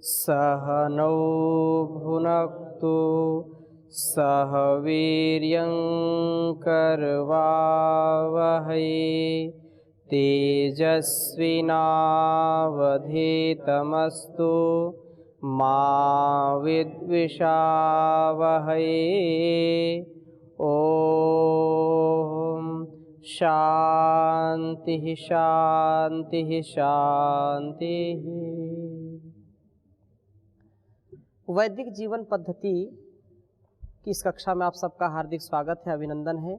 सह नौ भुनक्तु सह वीर्यं करवावहै तेजस्विनावधीतमस्तु मा विद्विषावहै। ओम शांति शांति शांति। वैदिक जीवन पद्धति की इस कक्षा में आप सबका हार्दिक स्वागत है, अभिनंदन है।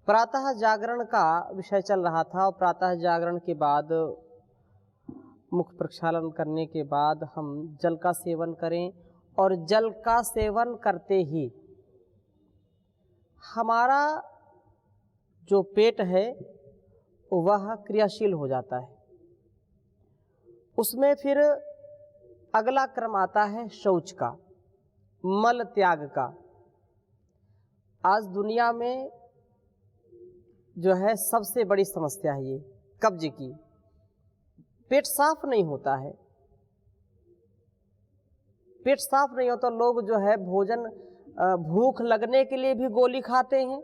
प्रातः जागरण का विषय चल रहा था और प्रातः जागरण के बाद मुख प्रक्षालन करने के बाद हम जल का सेवन करें और जल का सेवन करते ही हमारा जो पेट है वह क्रियाशील हो जाता है। उसमें फिर अगला क्रम आता है शौच का, मल त्याग का। आज दुनिया में जो है सबसे बड़ी समस्या है ये कब्ज की। पेट साफ नहीं होता है, पेट साफ नहीं होता। लोग जो है भोजन भूख लगने के लिए भी गोली खाते हैं,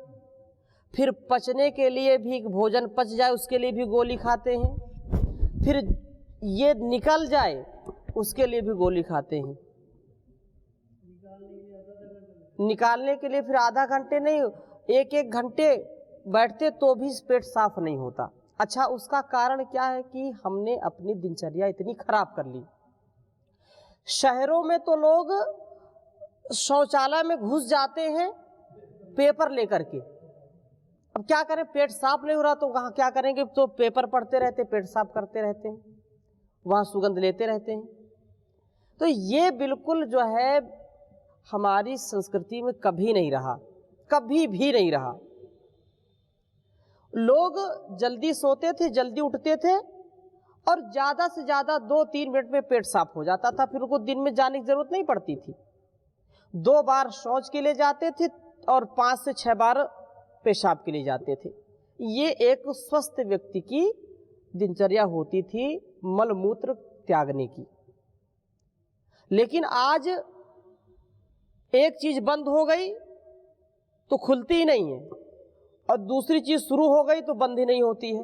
फिर पचने के लिए भी भोजन पच जाए उसके लिए भी गोली खाते हैं, फिर ये निकल जाए उसके लिए भी गोली खाते हैं। निकालने के लिए फिर आधा घंटे नहीं, एक एक घंटे बैठते तो भी पेट साफ नहीं होता। अच्छा, उसका कारण क्या है कि हमने अपनी दिनचर्या इतनी खराब कर ली। शहरों में तो लोग शौचालय में घुस जाते हैं पेपर लेकर के। अब क्या करें, पेट साफ नहीं हो रहा तो वहाँ क्या करेंगे, तो पेपर पढ़ते रहते, पेट साफ करते रहते हैं, वहाँ सुगंध लेते रहते हैं। तो ये बिल्कुल जो है हमारी संस्कृति में कभी नहीं रहा, कभी भी नहीं रहा। लोग जल्दी सोते थे, जल्दी उठते थे और ज़्यादा से ज़्यादा 2-3 मिनट में पेट साफ हो जाता था। फिर उनको दिन में जाने की जरूरत नहीं पड़ती थी। 2 बार शौच के लिए जाते थे और 5 से 6 बार पेशाब के लिए जाते थे। ये एक स्वस्थ व्यक्ति की दिनचर्या होती थी मलमूत्र त्यागने की। लेकिन आज एक चीज बंद हो गई तो खुलती ही नहीं है और दूसरी चीज शुरू हो गई तो बंद ही नहीं होती है।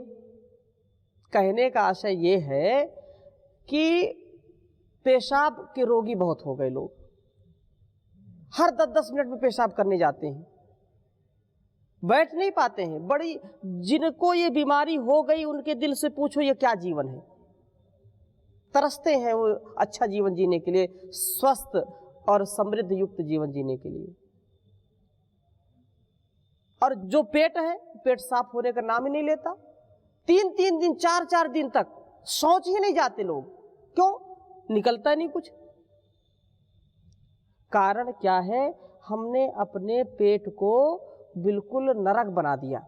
कहने का आशय ये है कि पेशाब के रोगी बहुत हो गए। लोग हर 10-10 मिनट में पेशाब करने जाते हैं, बैठ नहीं पाते हैं। बड़ी जिनको ये बीमारी हो गई उनके दिल से पूछो ये क्या जीवन है। तरसते हैं वो अच्छा जीवन जीने के लिए, स्वस्थ और समृद्ध युक्त जीवन जीने के लिए। और जो पेट है, पेट साफ होने का नाम ही नहीं लेता। 3-3 दिन 4-4 दिन तक शौच ही नहीं जाते लोग। क्यों? निकलता नहीं कुछ। कारण क्या है? हमने अपने पेट को बिल्कुल नरक बना दिया।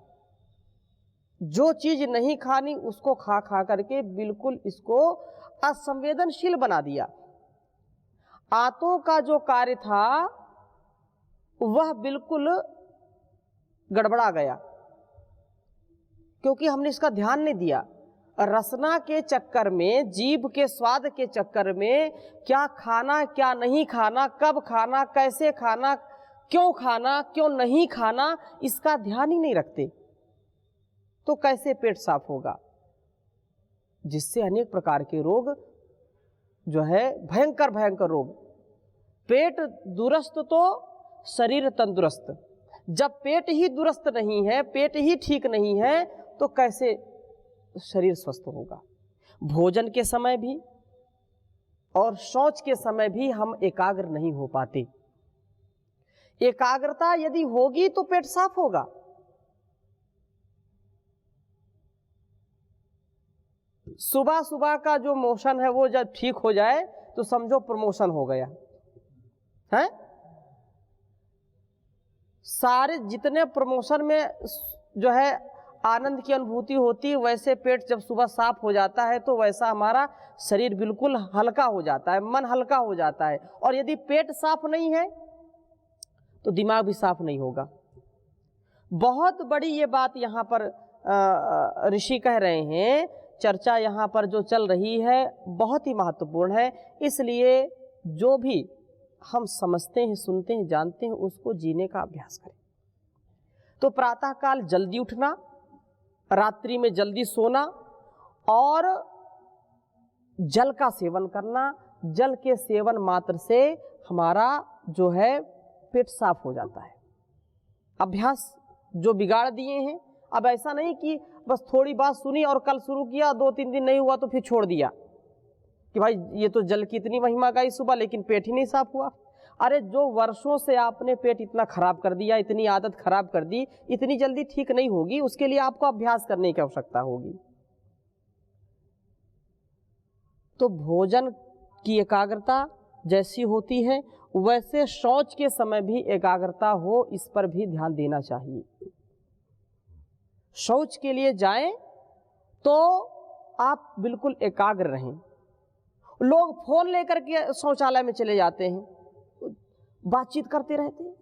जो चीज नहीं खानी उसको खा खा करके बिल्कुल इसको असंवेदनशील बना दिया। आंतों का जो कार्य था वह बिल्कुल गड़बड़ा गया क्योंकि हमने इसका ध्यान नहीं दिया। रसना के चक्कर में, जीभ के स्वाद के चक्कर में क्या खाना क्या नहीं खाना, कब खाना, कैसे खाना, क्यों नहीं खाना, इसका ध्यान ही नहीं रखते तो कैसे पेट साफ होगा? जिससे अनेक प्रकार के रोग जो है, भयंकर भयंकर रोग। पेट दुरुस्त तो शरीर तंदुरुस्त। जब पेट ही दुरुस्त नहीं है, पेट ही ठीक नहीं है तो कैसे शरीर स्वस्थ होगा? भोजन के समय भी और शौच के समय भी हम एकाग्र नहीं हो पाते। एकाग्रता यदि होगी तो पेट साफ होगा। सुबह सुबह का जो मोशन है वो जब ठीक हो जाए तो समझो प्रमोशन हो गया है। सारे जितने प्रमोशन में जो है आनंद की अनुभूति होती है, वैसे पेट जब सुबह साफ हो जाता है तो वैसा हमारा शरीर बिल्कुल हल्का हो जाता है, मन हल्का हो जाता है। और यदि पेट साफ नहीं है तो दिमाग भी साफ नहीं होगा। बहुत बड़ी ये बात यहाँ पर ऋषि कह रहे हैं चर्चा यहाँ पर जो चल रही है बहुत ही महत्वपूर्ण है, इसलिए जो भी हम समझते हैं, सुनते हैं, जानते हैं, उसको जीने का अभ्यास करें। तो प्रातःकाल जल्दी उठना, रात्रि में जल्दी सोना और जल का सेवन करना। जल के सेवन मात्र से हमारा जो है पेट साफ हो जाता है। अभ्यास जो बिगाड़ दिए हैं, अब ऐसा नहीं कि बस थोड़ी बात सुनी और कल शुरू किया, 2-3 दिन नहीं हुआ तो फिर छोड़ दिया कि भाई ये तो जल की इतनी महिमा गाई सुबह, लेकिन पेट ही नहीं साफ हुआ। अरे जो वर्षों से आपने पेट इतना खराब कर दिया, इतनी आदत खराब कर दी, इतनी जल्दी ठीक नहीं होगी। उसके लिए आपको अभ्यास करने की आवश्यकता होगी। तो भोजन की एकाग्रता जैसी होती है, वैसे शौच के समय भी एकाग्रता हो, इस पर भी ध्यान देना चाहिए। शौच के लिए जाएं तो आप बिल्कुल एकाग्र रहें। लोग फोन लेकर के शौचालय में चले जाते हैं, बातचीत करते रहते हैं,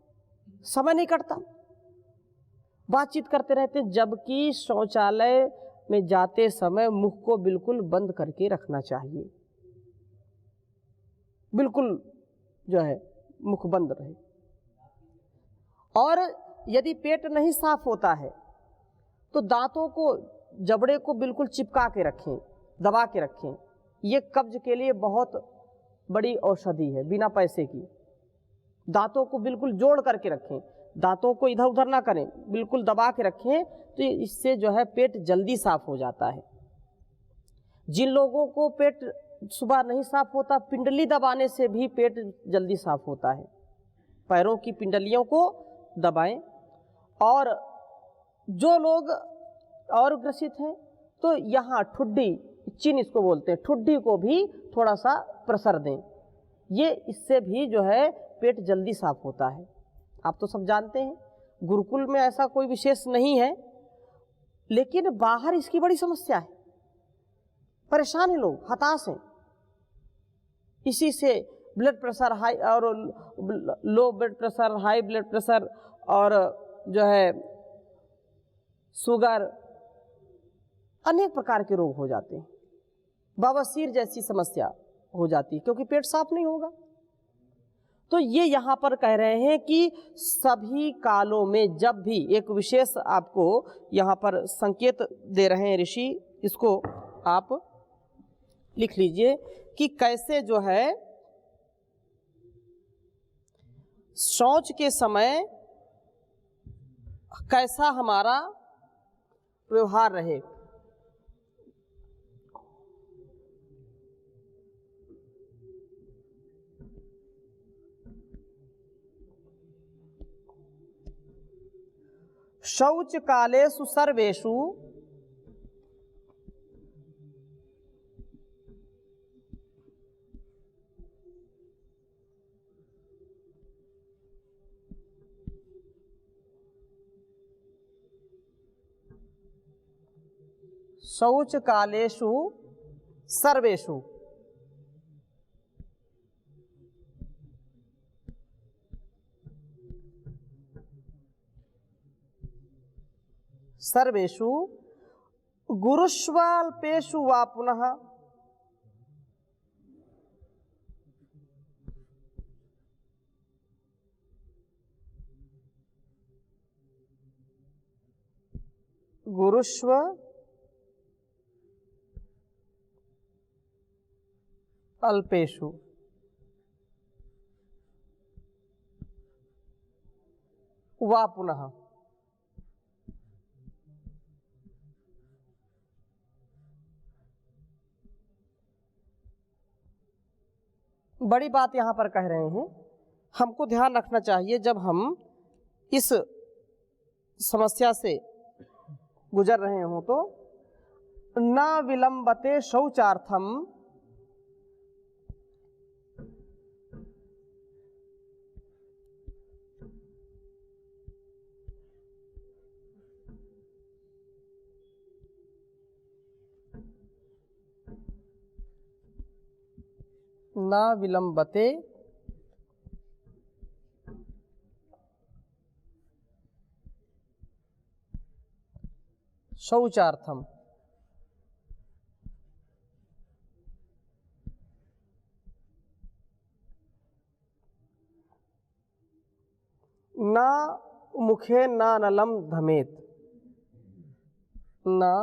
समय नहीं कटता, बातचीत करते रहते हैं, जबकि शौचालय में जाते समय मुख को बिल्कुल बंद करके रखना चाहिए। बिल्कुल जो है मुख बंद रहे। और यदि पेट नहीं साफ होता है तो दांतों को, जबड़े को बिल्कुल चिपका के रखें, दबा के रखें। ये कब्ज के लिए बहुत बड़ी औषधि है, बिना पैसे की। दांतों को बिल्कुल जोड़ करके रखें, दांतों को इधर उधर ना करें, बिल्कुल दबा के रखें, तो इससे जो है पेट जल्दी साफ हो जाता है। जिन लोगों को पेट सुबह नहीं साफ होता, पिंडली दबाने से भी पेट जल्दी साफ होता है। पैरों की पिंडलियों को दबाएं। और जो लोग और ग्रसित हैं तो यहाँ ठुड्डी, चिन इसको बोलते हैं, ठुड्डी को भी थोड़ा सा प्रसर दें। ये इससे भी जो है पेट जल्दी साफ होता है। आप तो सब जानते हैं, गुरुकुल में ऐसा कोई विशेष नहीं है, लेकिन बाहर इसकी बड़ी समस्या है। परेशान हैं लोग, हताश हैं। इसी से ब्लड प्रेशर हाई और low blood pressure, high blood pressure और जो है शुगर, अनेक प्रकार के रोग हो जाते हैं। बवासीर जैसी समस्या हो जाती है, क्योंकि पेट साफ नहीं होगा। तो ये यहाँ पर कह रहे हैं कि सभी कालों में जब भी, एक विशेष आपको यहाँ पर संकेत दे रहे हैं ऋषि, इसको आप लिख लीजिए कि कैसे जो है शौच के समय कैसा हमारा व्यवहार रहे। शौच कालेषु सर्वेषु शौच कालेषु सर्वेषु सर्वेषु गुरुष्वाल्पेषु वा पुनः गुरुष्व अल्पेषु। वा पुनः, बड़ी बात यहाँ पर कह रहे हैं। हमको ध्यान रखना चाहिए, जब हम इस समस्या से गुजर रहे हों तो न विलंबते शौचार्थम न विलंबते शौचार्थम। ना मुखे ना नलम धमेत, ना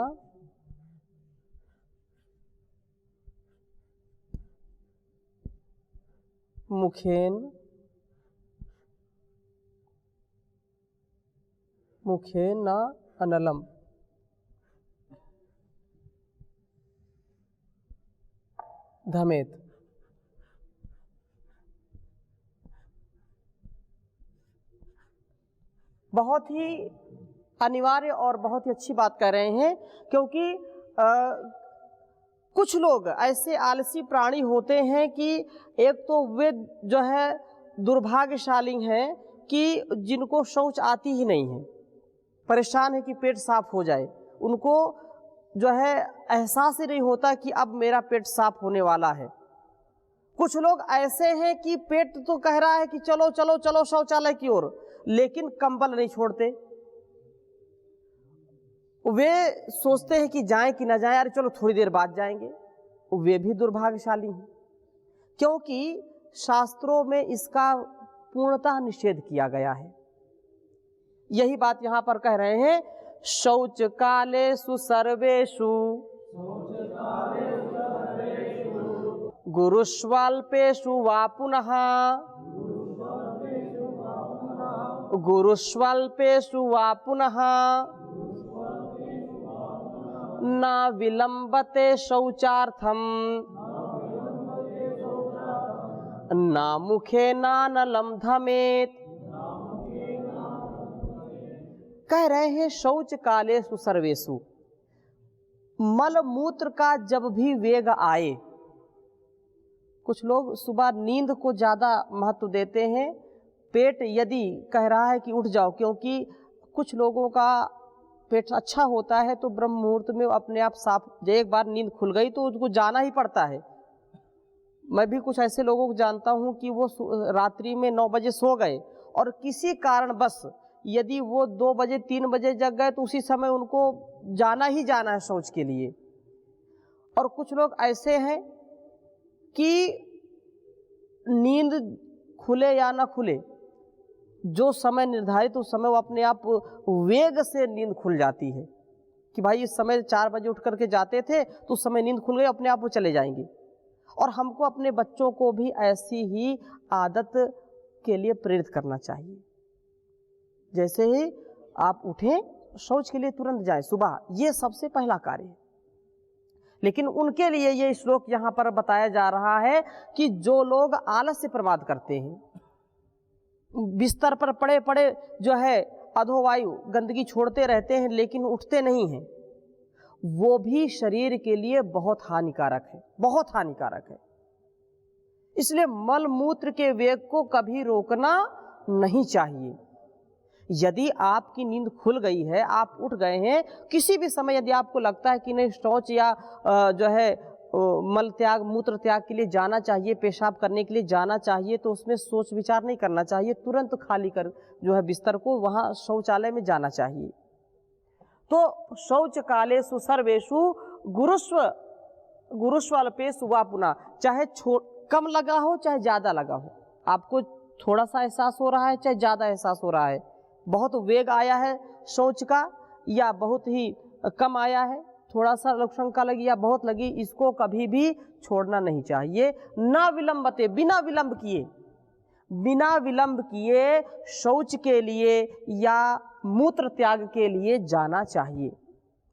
मुखेन ना अनलम धमेत। बहुत ही अनिवार्य और बहुत ही अच्छी बात कर रहे हैं, क्योंकि कुछ लोग ऐसे आलसी प्राणी होते हैं कि एक तो वे जो है दुर्भाग्यशाली हैं कि जिनको शौच आती ही नहीं है, परेशान है कि पेट साफ हो जाए, उनको जो है एहसास ही नहीं होता कि अब मेरा पेट साफ होने वाला है। कुछ लोग ऐसे हैं कि पेट तो कह रहा है कि चलो चलो चलो शौचालय की ओर, लेकिन कंबल नहीं छोड़ते। वे सोचते हैं कि जाएं कि ना जाएं, अरे चलो थोड़ी देर बाद जाएंगे। वे भी दुर्भाग्यशाली हैं, क्योंकि शास्त्रों में इसका पूर्णतः निषेध किया गया है। यही बात यहाँ पर कह रहे हैं, शौच कालेषु सर्वेषु गुरुष्वल्पेषु वा पुनः, गुरुष्वल्पेषु वा पुनः न विलंबते शौचार्थम न मुखे नानलम धमेत। कह रहे हैं शौच कालेषु सर्वेषु, मल मूत्र का जब भी वेग आए। कुछ लोग सुबह नींद को ज़्यादा महत्व देते हैं, पेट यदि कह रहा है कि उठ जाओ, क्योंकि कुछ लोगों का पेट अच्छा होता है तो ब्रह्म मुहूर्त में अपने आप साफ, एक बार नींद खुल गई तो उसको जाना ही पड़ता है। मैं भी कुछ ऐसे लोगों को जानता हूं कि वो रात्रि में 9 बजे सो गए और किसी कारण बस यदि वो 2 बजे 3 बजे जग गए तो उसी समय उनको जाना ही जाना है शौच के लिए। और कुछ लोग ऐसे हैं कि नींद खुले या ना खुले, जो समय निर्धारित उस समय वो अपने आप वेग से नींद खुल जाती है कि भाई इस समय 4 बजे उठ करके जाते थे तो उस समय नींद खुल गई, अपने आप वो चले जाएंगे। और हमको अपने बच्चों को भी ऐसी ही आदत के लिए प्रेरित करना चाहिए। जैसे ही आप उठें शौच के लिए तुरंत जाएं सुबह, ये सबसे पहला कार्य है। लेकिन उनके लिए ये श्लोक यहाँ पर बताया जा रहा है कि जो लोग आलस से प्रमाद करते हैं, बिस्तर पर पड़े पड़े जो है अधोवायु गंदगी छोड़ते रहते हैं लेकिन उठते नहीं हैं, वो भी शरीर के लिए बहुत हानिकारक है, बहुत हानिकारक है। इसलिए मल मूत्र के वेग को कभी रोकना नहीं चाहिए। यदि आपकी नींद खुल गई है, आप उठ गए हैं, किसी भी समय यदि आपको लगता है कि नहीं शौच या जो है मल त्याग मूत्र त्याग के लिए जाना चाहिए, पेशाब करने के लिए जाना चाहिए, तो उसमें सोच विचार नहीं करना चाहिए, तुरंत खाली कर जो है बिस्तर को वहाँ शौचालय में जाना चाहिए। तो शौच कालेषु सर्वेषु गुरुष्व अल्पेषु वा पुनः, चाहे कम लगा हो चाहे ज़्यादा लगा हो, आपको थोड़ा सा एहसास हो रहा है चाहे ज़्यादा एहसास हो रहा है, बहुत वेग आया है शौच का या बहुत ही कम आया है, थोड़ा सा शंका लगी या बहुत लगी, इसको कभी भी छोड़ना नहीं चाहिए। ना विलंबते, बिना विलंब किए शौच के लिए या मूत्र त्याग के लिए जाना चाहिए।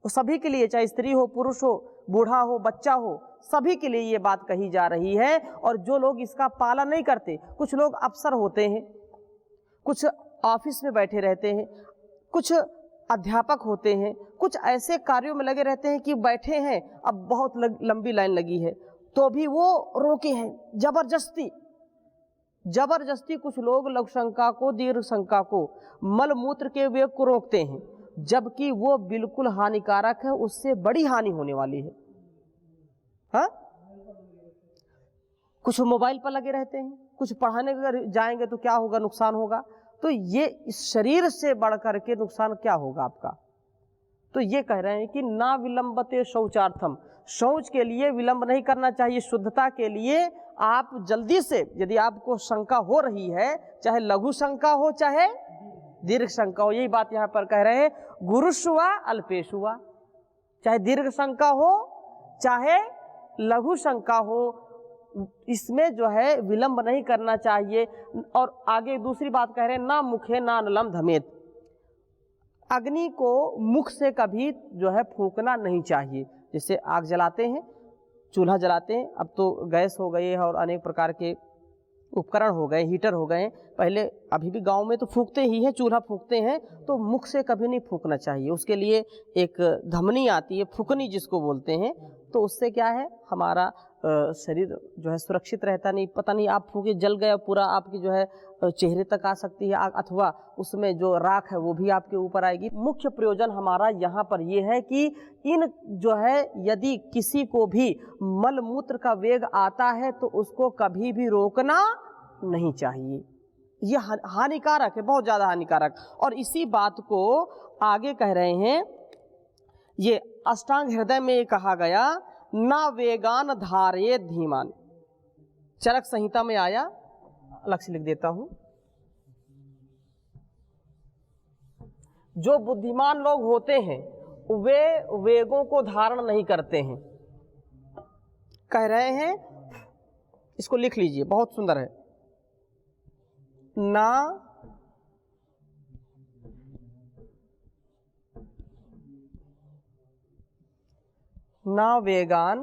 तो सभी के लिए, चाहे स्त्री हो, पुरुष हो, बूढ़ा हो, बच्चा हो, सभी के लिए ये बात कही जा रही है। और जो लोग इसका पालन नहीं करते, कुछ लोग अफसर होते हैं, कुछ ऑफिस में बैठे रहते हैं, कुछ अध्यापक होते हैं, कुछ ऐसे कार्यों में लगे रहते हैं कि बैठे हैं, अब बहुत लंबी लाइन लगी है तो भी वो रोके हैं जबरदस्ती कुछ लोग लघु शंका को, दीर्घ शंका को, मल मूत्र के वेग को रोकते हैं, जबकि वो बिल्कुल हानिकारक है, उससे बड़ी हानि होने वाली है। हाँ, कुछ मोबाइल पर लगे रहते हैं, कुछ पढ़ाने अगर जाएंगे तो क्या होगा, नुकसान होगा। तो ये इस शरीर से बढ़कर के नुकसान क्या होगा आपका। तो ये कह रहे हैं कि ना विलंबते शौचार्थम, शौच के लिए विलंब नहीं करना चाहिए। शुद्धता के लिए आप जल्दी से, यदि आपको शंका हो रही है, चाहे लघु शंका हो चाहे दीर्घ शंका हो। यही बात यहाँ पर कह रहे हैं, गुरुषु वा अल्पेषु वा, चाहे दीर्घ शंका हो चाहे लघु शंका हो, इसमें जो है विलंब नहीं करना चाहिए। और आगे दूसरी बात कह रहे हैं, ना मुखे ना नलम धमेत, अग्नि को मुख से कभी जो है फूंकना नहीं चाहिए। जैसे आग जलाते हैं, चूल्हा जलाते हैं, अब तो गैस हो गई है और अनेक प्रकार के उपकरण हो गए, हीटर हो गए, पहले अभी भी गांव में तो फूंकते ही हैं, चूल्हा फूंकते हैं, तो मुख से कभी नहीं फूंकना चाहिए। उसके लिए एक धमनी आती है, फूंकनी जिसको बोलते हैं, तो उससे क्या है हमारा शरीर जो है सुरक्षित रहता नहीं। पता नहीं आप फूंके जल गया पूरा, आपकी जो है चेहरे तक आ सकती है आग, अथवा उसमें जो राख है वो भी आपके ऊपर आएगी। मुख्य प्रयोजन हमारा यहाँ पर ये है कि इन जो है यदि किसी को भी मल मूत्र का वेग आता है तो उसको कभी भी रोकना नहीं चाहिए। ये हानिकारक है, बहुत ज़्यादा हानिकारक। और इसी बात को आगे कह रहे हैं, ये अष्टांग हृदय में कहा गया, ना वेगान धारे धीमान, चरक संहिता में आया, अलग से लिख देता हूं। जो बुद्धिमान लोग होते हैं वे वेगों को धारण नहीं करते हैं। कह रहे हैं, इसको लिख लीजिए, बहुत सुंदर है, ना वेगान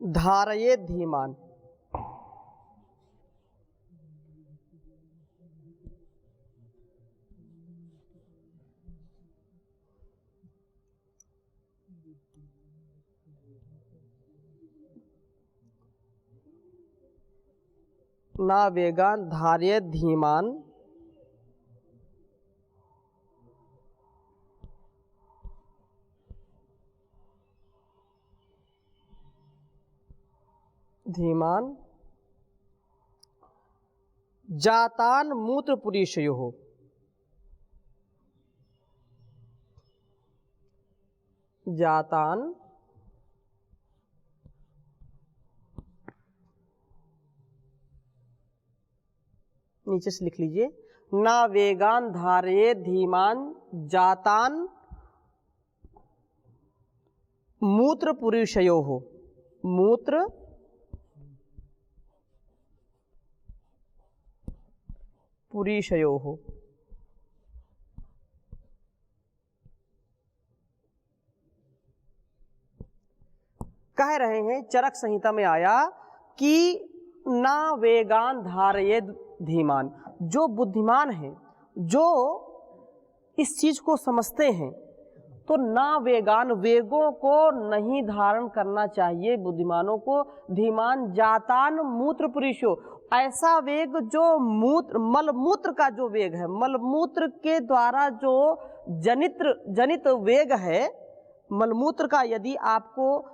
धारये धीमान, ना वेगान धारये धीमान, धीमान जातान मूत्र पुरीशयो, जातान नीचे से लिख लीजिए, ना वेगान धारये धीमान जातान मूत्र पुरीशयो, मूत्र पुरीशयो हो। कह रहे हैं, चरक संहिता में आया कि ना वेगान धारये धीमान, जो बुद्धिमान हैं, जो इस चीज को समझते हैं, तो ना वेगान, वेगों को नहीं धारण करना चाहिए बुद्धिमानों को। धीमान जातान मूत्र पुरीशो, ऐसा वेग जो मूत्र मलमूत्र का जो वेग है, मलमूत्र के द्वारा जो जनित वेग है, मलमूत्र का यदि आपको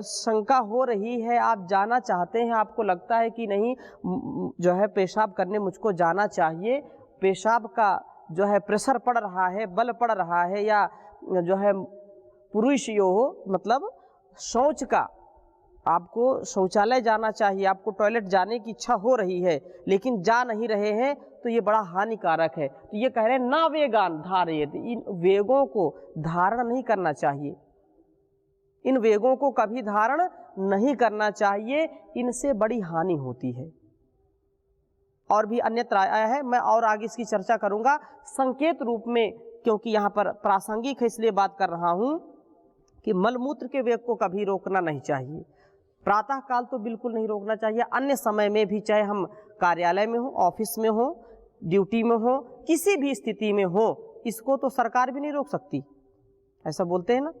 शंका हो रही है, आप जाना चाहते हैं, आपको लगता है कि नहीं जो है पेशाब करने मुझको जाना चाहिए, पेशाब का जो है प्रेशर पड़ रहा है, बल पड़ रहा है, या जो है पुरुषयो हो, मतलब शौच का, आपको शौचालय जाना चाहिए, आपको टॉयलेट जाने की इच्छा हो रही है लेकिन जा नहीं रहे हैं, तो ये बड़ा हानिकारक है। तो ये कह रहे हैं, ना वेगान धारयेत, इन वेगों को धारण नहीं करना चाहिए, इन वेगों को कभी धारण नहीं करना चाहिए, इनसे बड़ी हानि होती है। और भी अन्यत्र आया है, मैं और आगे इसकी चर्चा करूंगा संकेत रूप में, क्योंकि यहाँ पर प्रासंगिक है इसलिए बात कर रहा हूं कि मलमूत्र के वेग को कभी रोकना नहीं चाहिए। प्रातः काल तो बिल्कुल नहीं रोकना चाहिए, अन्य समय में भी, चाहे हम कार्यालय में हो, ऑफिस में हो, ड्यूटी में हो, किसी भी स्थिति में हो, इसको तो सरकार भी नहीं रोक सकती, ऐसा बोलते हैं ना,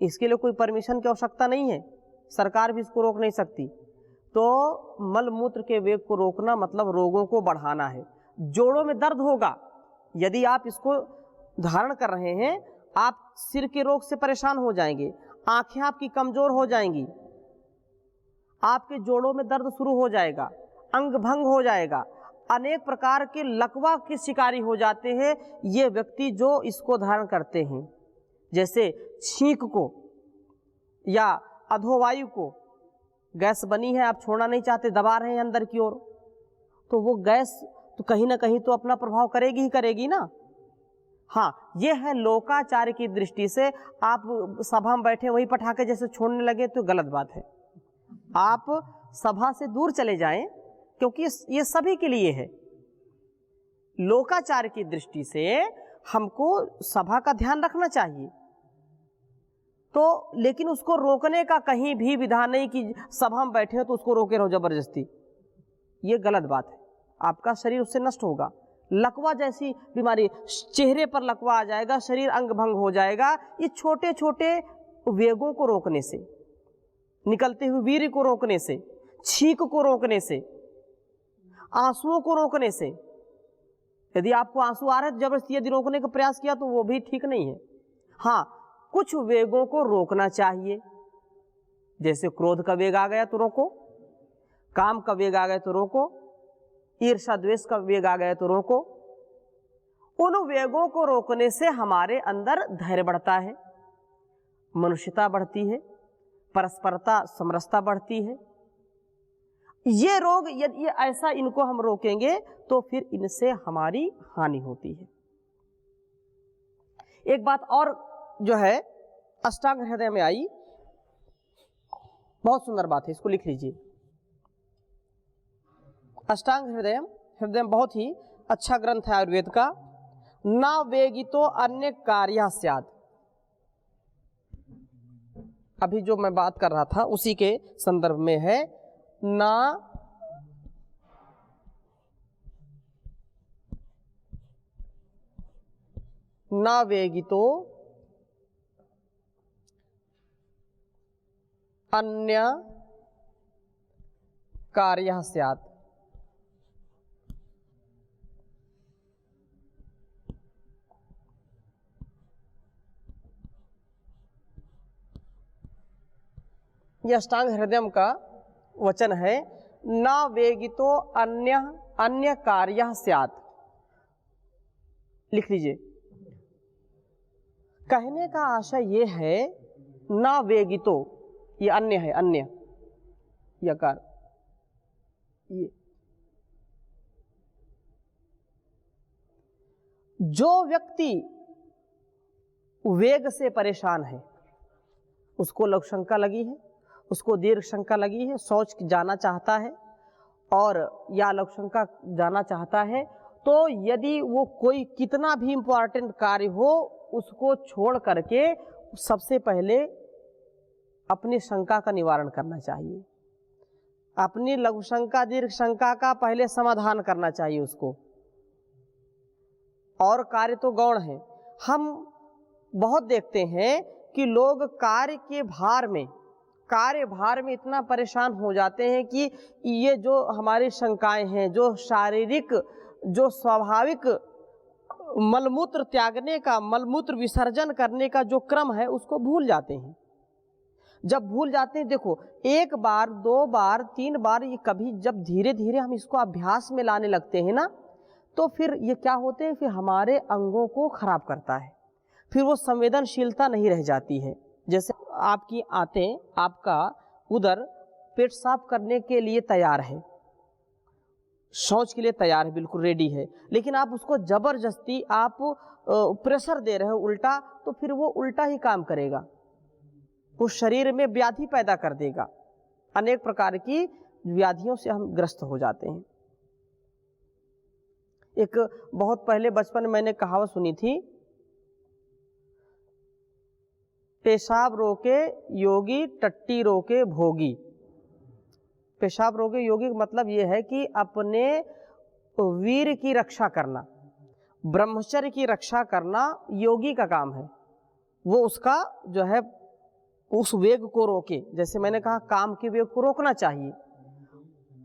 इसके लिए कोई परमिशन की आवश्यकता नहीं है, सरकार भी इसको रोक नहीं सकती। तो मलमूत्र के वेग को रोकना मतलब रोगों को बढ़ाना है। जोड़ों में दर्द होगा, यदि आप इसको धारण कर रहे हैं, आप सिर के रोग से परेशान हो जाएंगे, आंखें आपकी कमजोर हो जाएंगी, आपके जोड़ों में दर्द शुरू हो जाएगा, अंग भंग हो जाएगा, अनेक प्रकार के लकवा के शिकारी हो जाते हैं ये व्यक्ति जो इसको धारण करते हैं। जैसे छींक को या अधोवायु को, गैस बनी है, आप छोड़ना नहीं चाहते, दबा रहे हैं अंदर की ओर, तो वो गैस तो कहीं ना कहीं तो अपना प्रभाव करेगी ही करेगी ना। हाँ, ये है लोकाचार की दृष्टि से। आप सभा में बैठे वही पटाखे जैसे छोड़ने लगे तो गलत बात है। आप सभा से दूर चले जाएं, क्योंकि ये सभी के लिए है। लोकाचार की दृष्टि से हमको सभा का ध्यान रखना चाहिए, तो लेकिन उसको रोकने का कहीं भी विधान नहीं कि सभा में बैठे हो तो उसको रोके रहो जबरदस्ती। ये गलत बात है, आपका शरीर उससे नष्ट होगा। लकवा जैसी बीमारी, चेहरे पर लकवा आ जाएगा, शरीर अंग भंग हो जाएगा। ये छोटे छोटे वेगों को रोकने से, निकलते हुए वीर्य को रोकने से, छींक को रोकने से, आंसुओं को रोकने से। यदि आपको आंसू आ रहे हैं जबरदस्ती यदि रोकने का प्रयास किया तो वो भी ठीक नहीं है। हाँ, कुछ वेगों को रोकना चाहिए, जैसे क्रोध का वेग आ गया तो रोको, काम का वेग आ गया तो रोको, ईर्ष्या द्वेष का वेग आ गया तो रोको। उन वेगों को रोकने से हमारे अंदर धैर्य बढ़ता है, मनुष्यता बढ़ती है, परस्परता समरसता बढ़ती है। ये रोग यदि ऐसा इनको हम रोकेंगे तो फिर इनसे हमारी हानि होती है। एक बात और जो है अष्टांग हृदय में आई, बहुत सुंदर बात है, इसको लिख लीजिए। अष्टांग हृदय में बहुत ही अच्छा ग्रंथ है आयुर्वेद का। ना वेगितो अन्य कार्य स्यात्। अभी जो मैं बात कर रहा था उसी के संदर्भ में है। ना वेगितो अन्य कार्य स्यात्। यह अष्टांग हृदय का वचन है। ना वेगितो अन्य कार्य स्यात्। लिख लीजिए। कहने का आशय ये है, ना वेगितो, ये अन्य है, अन्य यकार, ये जो व्यक्ति वेग से परेशान है, उसको लघु शंका लगी है, उसको दीर्घ शंका लगी है, शौच जाना चाहता है और या लघु शंका जाना चाहता है, तो यदि वो कोई कितना भी इंपॉर्टेंट कार्य हो उसको छोड़ करके सबसे पहले अपनी शंका का निवारण करना चाहिए। अपनी लघु शंका दीर्घ शंका का पहले समाधान करना चाहिए उसको। और कार्य तो गौण है। हम बहुत देखते हैं कि लोग कार्य भार में इतना परेशान हो जाते हैं कि ये जो हमारी शंकाएं हैं, जो शारीरिक, जो स्वाभाविक मलमूत्र त्यागने का, मलमूत्र विसर्जन करने का जो क्रम है उसको भूल जाते हैं। जब भूल जाते हैं, देखो, एक बार, दो बार, तीन बार, ये कभी जब धीरे धीरे हम इसको अभ्यास में लाने लगते हैं ना, तो फिर ये क्या होते हैं, फिर हमारे अंगों को खराब करता है। फिर वो संवेदनशीलता नहीं रह जाती है। जैसे आपकी आंतें, आपका उदर पेट साफ करने के लिए तैयार है, शौच के लिए तैयार है, बिल्कुल रेडी है, लेकिन आप उसको जबरदस्ती आप प्रेशर दे रहे हो उल्टा, तो फिर वो उल्टा ही काम करेगा, उस शरीर में व्याधि पैदा कर देगा। अनेक प्रकार की व्याधियों से हम ग्रस्त हो जाते हैं। एक बहुत पहले बचपन में मैंने कहावत सुनी थी, पेशाब रोके योगी, टट्टी रोके भोगी। पेशाब रोके योगी का मतलब ये है कि अपने वीर की रक्षा करना, ब्रह्मचर्य की रक्षा करना योगी का काम है। वो उसका जो है उस वेग को रोके। जैसे मैंने कहा, काम के वेग को रोकना चाहिए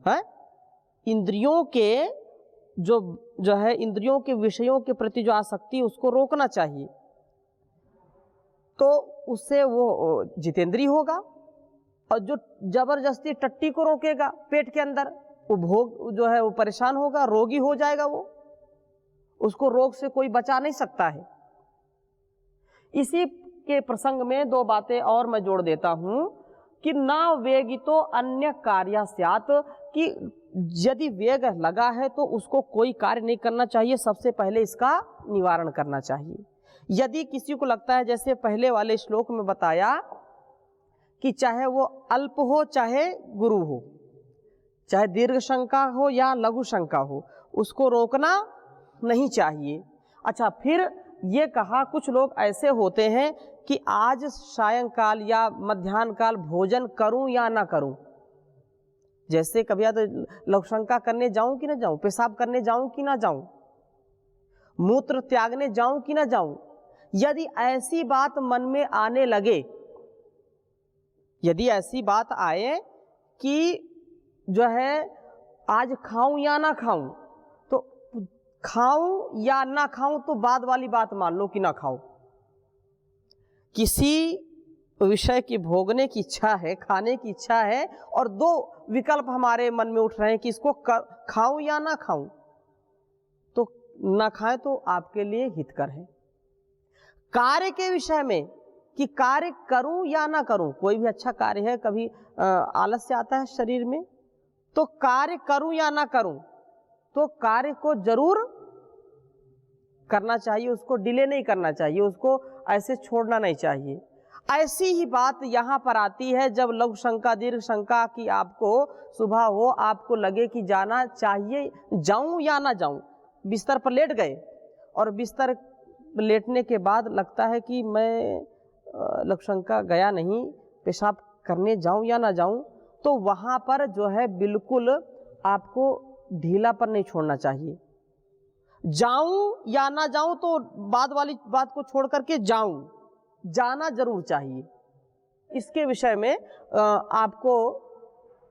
है, इंद्रियों के जो है इंद्रियों के विषयों के प्रति जो आसक्ति उसको रोकना चाहिए, तो उससे वो जितेंद्रिय होगा। और जो जबरदस्ती टट्टी को रोकेगा पेट के अंदर, वो भोग जो है वो परेशान होगा, रोगी हो जाएगा, वो उसको रोग से कोई बचा नहीं सकता है। इसी के प्रसंग में दो बातें और मैं जोड़ देता हूं कि ना वेगितो अन्य कार्य स्यात्, कि यदि वेग लगा है तो उसको कोई कार्य नहीं करना चाहिए, सबसे पहले इसका निवारण करना चाहिए। यदि किसी को लगता है, जैसे पहले वाले श्लोक में बताया कि चाहे वो अल्प हो चाहे गुरु हो, चाहे दीर्घ शंका हो या लघु शंका हो, उसको रोकना नहीं चाहिए। अच्छा, फिर ये कहा कुछ लोग ऐसे होते हैं कि आज सायंकाल या मध्याह्न काल भोजन करूं या ना करूं, जैसे कभी तो लघु शंका करने जाऊं कि ना जाऊं, पेशाब करने जाऊं कि ना जाऊं, मूत्र त्यागने जाऊं कि ना जाऊं। यदि ऐसी बात मन में आने लगे, यदि ऐसी बात आए कि जो है आज खाऊं या ना खाऊं, तो खाऊं या ना खाऊं तो बाद वाली बात मान लो कि ना खाऊं। किसी विषय की भोगने की इच्छा है, खाने की इच्छा है, और दो विकल्प हमारे मन में उठ रहे हैं कि इसको खाऊं या ना खाऊं, तो ना खाएं तो आपके लिए हितकर है। कार्य के विषय में कि कार्य करूं या ना करूं, कोई भी अच्छा कार्य है, कभी आलस्य आता है शरीर में, तो कार्य करूं या ना करूं, तो कार्य को जरूर करना चाहिए, उसको डिले नहीं करना चाहिए, उसको ऐसे छोड़ना नहीं चाहिए। ऐसी ही बात यहाँ पर आती है जब लघु शंका दीर्घ शंका की आपको सुबह हो, आपको लगे कि जाना चाहिए, जाऊं या ना जाऊं, बिस्तर पर लेट गए और बिस्तर लेटने के बाद लगता है कि मैं लघु शंका गया नहीं, पेशाब करने जाऊं या ना जाऊं, तो वहाँ पर जो है बिल्कुल आपको ढीलापन नहीं छोड़ना चाहिए। जाऊं या ना जाऊं तो बाद वाली बात को छोड़ करके जाऊं, जाना जरूर चाहिए। इसके विषय में आपको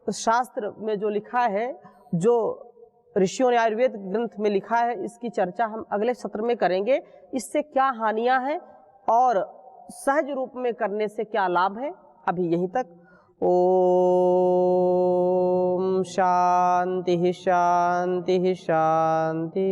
शास्त्र में जो लिखा है, जो ऋषियों ने आयुर्वेद ग्रंथ में लिखा है, इसकी चर्चा हम अगले सत्र में करेंगे। इससे क्या हानियां हैं और सहज रूप में करने से क्या लाभ है। अभी यहीं तक। ओम शांति शांति शांति।